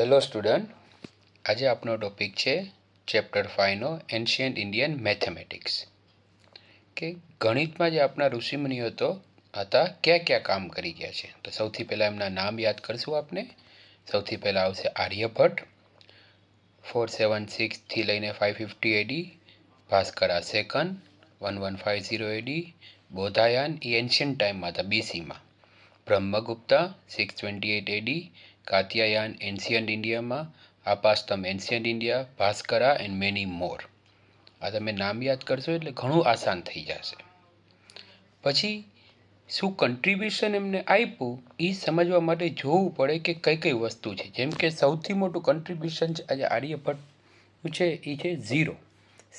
Hello student, આજે આપનો topic છે ચેપ્ટર 5નો એન્શિયન્ટ ઇન્ડિયન મેથેમેટિક્સ કે ગણિતમાં જે આપણા ઋષિમુનિઓ હતા ક્યાં કામ કરી ગયા છે. તો સૌથી પહેલાં એમના નામ યાદ કરશું આપણે. સૌથી પહેલાં આવશે આર્યભટ્ટ 476થી લઈને 550 એડી, ભાસ્કરા સેકન્ડ 1150 એડી, બોધાયાન એ એન્શિયન્ટ ટાઈમમાં હતા બીસીમાં, બ્રહ્મગુપ્તા 628 એડી, કાત્યાયાન એન્શિયન્ટ ઇન્ડિયામાં, Apastamba ancient India, Bhaskara and many more. આ તમે નામ યાદ કરશો એટલે ઘણું આસાન થઈ જશે. પછી શું કન્ટ્રીબ્યુશન એમને આપ્યું એ સમજવા માટે જોવું પડે કે કઈ કઈ વસ્તુ છે. જેમ કે સૌથી મોટું કન્ટ્રીબ્યુશન છે આજે આર્યભટ્ટનું છે એ છે ઝીરો.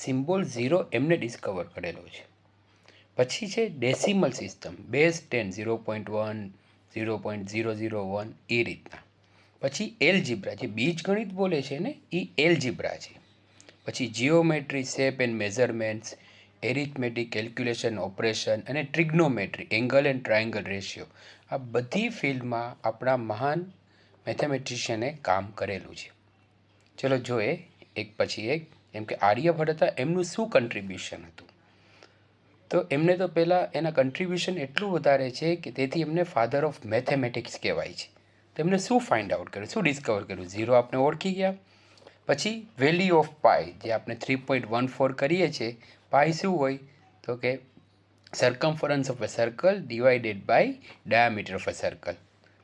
સિમ્બોલ ઝીરો એમને ડિસ્કવર કરેલો છે. પછી છે ડેસિમલ સિસ્ટમ, બેઝ 10, 0.1, 0.001 એ રીતના. પછી એલજીબ્રા, જે બીજગણિત બોલે છે ને એ એલજીબ્રા છે. પછી geometry, shape and measurements, arithmetic, calculation, operation અને ટ્રિગ્નોમેટ્રી, એંગલ એન્ડ ટ્રાયંગલ રેશિયો. આ બધી ફિલ્ડમાં આપણા મહાન મેથેમેટિશિયને કામ કરેલું છે. ચલો જોઈએ એક પછી એક. એમ કે આર્યભટ્ટ હતા, એમનું શું કન્ટ્રીબ્યુશન હતું. તો એમને તો પહેલાં એના કન્ટ્રીબ્યુશન એટલું વધારે છે કે તેથી એમને ફાધર ઓફ મેથેમેટિક્સ કહેવાય છે. તેમને શું ફાઇન્ડ આઉટ કર્યું, શું ડિસ્કવર કર્યું? ઝીરો આપણે ઓળખી ગયા. પછી વેલ્યુ ઓફ પાઈ, જે આપણે 3.14 કરીએ છીએ. પાઈ શું હોય તો કે circumference of a circle divided by diameter of a circle.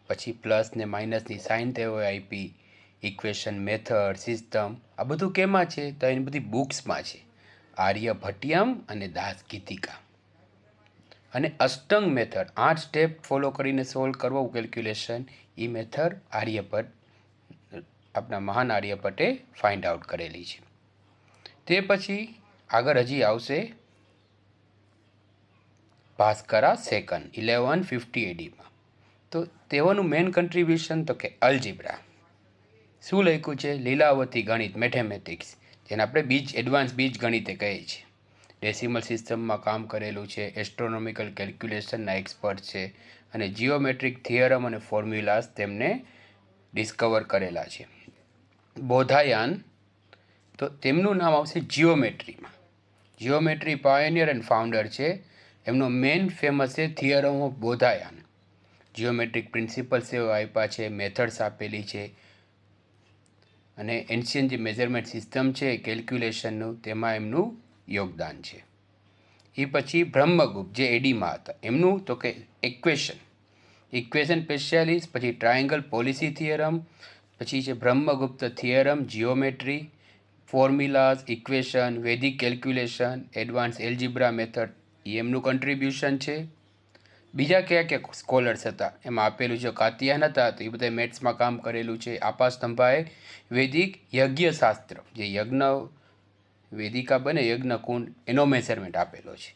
પછી પ્લસ ને માઇનસની સાઇન તેઓએ આપી. ઇક્વેશન, મેથડ, સિસ્ટમ, આ બધું કેમાં છે તો એની બધી બુક્સમાં છે. આર્યભટ્ટિયમ અને દાસ ગીતિકા. અને અષ્ટંગ મેથડ, 8 સ્ટેપ ફોલો કરીને સોલ્વ કરવો કેલ્ક્યુલેશન, એ મેથડ આપણા મહાન આર્યભટ્ટે ફાઇન્ડ આઉટ કરેલી છે. તે પછી આગળ હજી આવશે ભાસ્કરા સેકન્ડ 1150 એડીમાં. તો તેઓનું મેઇન કન્ટ્રીબ્યુશન તો કે અલ્જીબ્રા. શું લખ્યું છે? લીલાવતી ગણિત, મેથેમેટિક્સ, જેને આપણે એડવાન્સ બીજ ગણિતે કહીએ છીએ. ડેસિમલ સિસ્ટમમાં કામ કરેલું છે. એસ્ટ્રોનોમિકલ કેલ્ક્યુલેશનના એક્સપર્ટ છે. અને જીઓમેટ્રિક થિયરમ અને ફોર્મ્યુલાસ તેમને ડિસ્કવર કરેલા છે. બોધાયાન, તો તેમનું નામ આવશે જીઓમેટ્રીમાં. જીઓમેટ્રી પાયોનિયર એન્ડ ફાઉન્ડર છે. એમનો મેઇન ફેમસ છે થિયરમ ઓફ બોધાયાન. જીઓમેટ્રિક પ્રિન્સિપલ્સ એવો આપ્યા છે, મેથડ્સ આપેલી છે. અને એન્શિયન્ટ જે મેઝરમેન્ટ સિસ્ટમ છે કેલ્ક્યુલેશનનું, તેમાં એમનું યોગદાન છે. એ પછી બ્રહ્મગુપ્ત, જે એડીમાં હતા, એમનું તો કે ઇક્વેશન સ્પેશિયાલિસ્ટ. પછી ટ્રાયંગલ પોલિસી થિયરમ. પછી છે બ્રહ્મગુપ્ત થિયરમ, જીઓમેટ્રી, ફોર્મ્યુલાઝ, ઇક્વેશન, વૈદિક કેલ્ક્યુલેશન, એડવાન્સ એલ્જીબ્રા મેથડ, એ એમનું કન્ટ્રીબ્યુશન છે. બીજા કયા સ્કોલર્સ હતા એમાં આપેલું છે. કાત્યાયન હતા તો એ બધા મેથ્સમાં કામ કરેલું છે. આપાસ્તંભાએ વૈદિક યજ્ઞશાસ્ત્ર, જે યજ્ઞ વેદિકા બને યજ્ઞકુંડ, એનો મેઝરમેન્ટ આપેલો છે.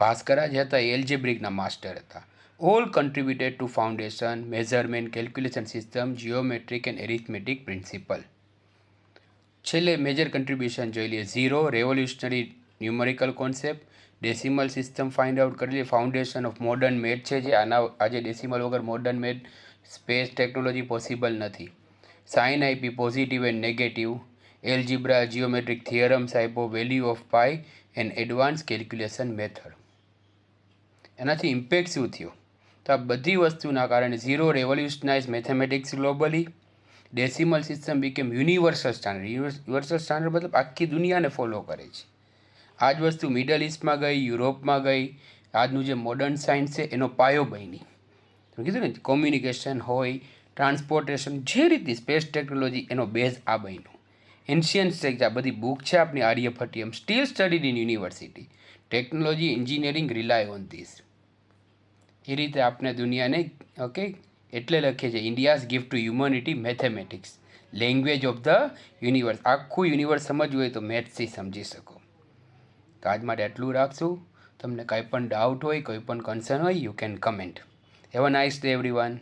ભાસ્કરા જે હતા એ એલ્જેબ્રિકના માસ્ટર હતા. All contributed to foundation, measurement, calculation system, geometric and arithmetic principle. છેલ્લે મેજર કન્ટ્રીબ્યુશન જોઈ લઈએ. Zero, revolutionary numerical concept. Decimal system find out કરેલી, ફાઉન્ડેશન ઓફ મોડર્ન મેથ છે, જે આજે ડેસિમલ વગર modern math, space technology possible નથી. Sign આપી, positive and negative. Algebra, geometric theorems આપ્યો, value of pi and advance calculation method. એનાથી impact શું થયો? તો આ બધી વસ્તુના કારણે zero revolutionize mathematics globally. Decimal system became universal standard. Universal standard મતલબ આખી દુનિયાને ફોલો કરે છે. આ જ વસ્તુ મિડલ ઇસ્ટમાં ગઈ, યુરોપમાં ગઈ. આજનું જે મોડર્ન સાયન્સ છે એનો પાયો બની. કીધું ને, કોમ્યુનિકેશન હોય, ટ્રાન્સપોર્ટેશન, જે રીતની સ્પેસ ટેકનોલોજી, એનો બેઝ આ બન્યો. એન્શિયન્ટ સ્ટેજ, આ બધી બુક છે આપણી Aryabhatiyam, still studied in university. Technology, engineering rely on this. એ રીતે આપણે દુનિયાને એટલે લખીએ છીએ ઇન્ડિયાઝ gift to humanity mathematics, language of the universe. આખું યુનિવર્સ સમજવું હોય તો મેથ્સથી સમજી શકો. તો આજ માટે આટલું રાખશું. તમને કાંઈ પણ ડાઉટ હોય, કોઈ પણ કન્સર્ન હોય, you can comment. Have a nice day everyone.